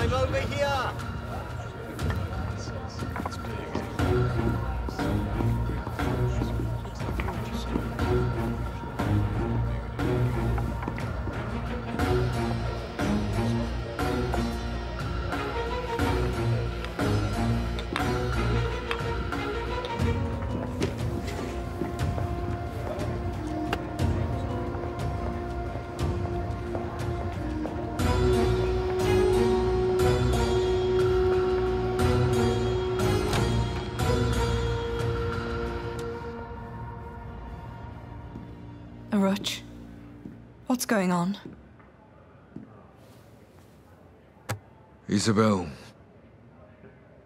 I'm over here. What's going on? Isabel,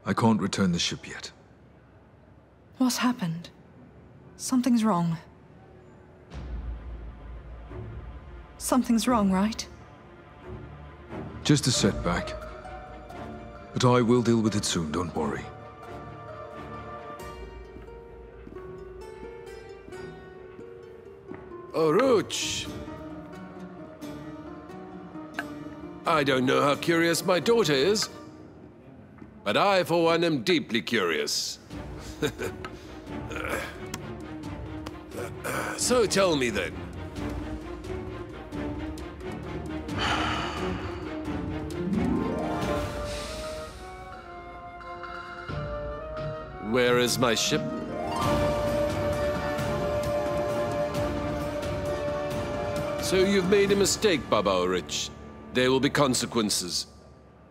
I can't return the ship yet. What's happened? Something's wrong. Something's wrong, right? Just a setback. But I will deal with it soon, don't worry. Oruç! I don't know how curious my daughter is, but I, for one, am deeply curious. So tell me then. Where is my ship? So you've made a mistake, Baba Oruç. There will be consequences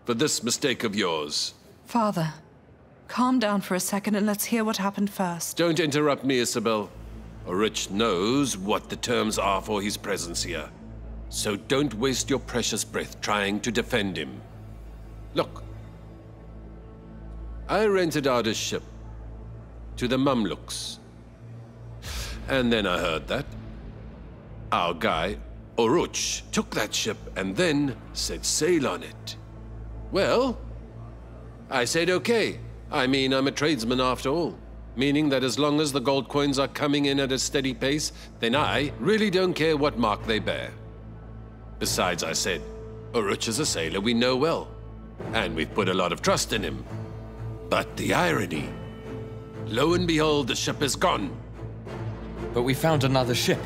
for this mistake of yours. Father, calm down for a second and let's hear what happened first. Don't interrupt me, Isabel. Oruç knows what the terms are for his presence here. So don't waste your precious breath trying to defend him. Look, I rented out a ship to the Mamluks. And then I heard that our guy, Oruç, took that ship and then set sail on it. Well, I said okay. I mean, I'm a tradesman after all. Meaning that as long as the gold coins are coming in at a steady pace, then I really don't care what mark they bear. Besides, I said, Oruç is a sailor we know well, and we've put a lot of trust in him. But the irony, lo and behold, the ship is gone. But we found another ship.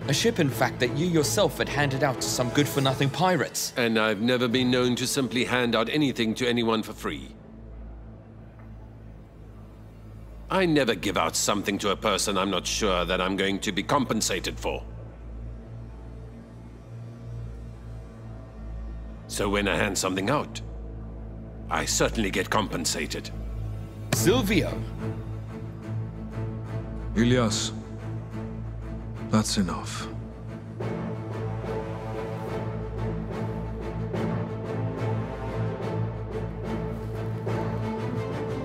A ship, in fact, that you yourself had handed out to some good-for-nothing pirates. And I've never been known to simply hand out anything to anyone for free. I never give out something to a person I'm not sure that I'm going to be compensated for. So when I hand something out, I certainly get compensated. Silvio! Ilyas, that's enough.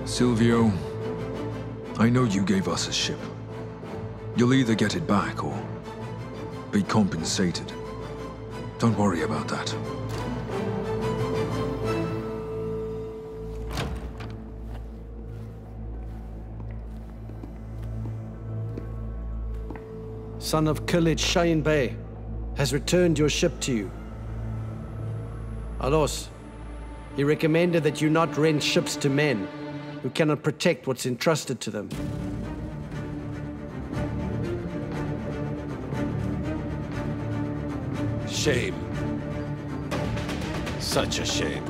Silvio, I know you gave us a ship. You'll either get it back or be compensated. Don't worry about that. Son of Khalid Shahin Bey has returned your ship to you. Alos, he recommended that you not rent ships to men who cannot protect what's entrusted to them. Shame. Such a shame.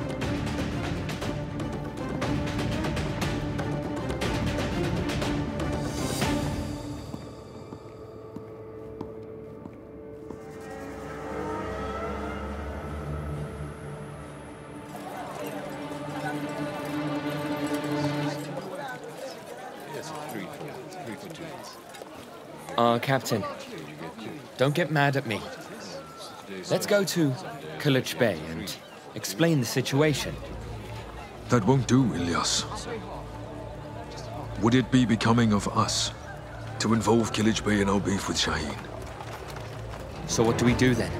Captain, don't get mad at me. Let's go to Kılıç Bey and explain the situation. That won't do, Ilyas. Would it be becoming of us to involve Kılıç Bey in our beef with Shahin? So what do we do then?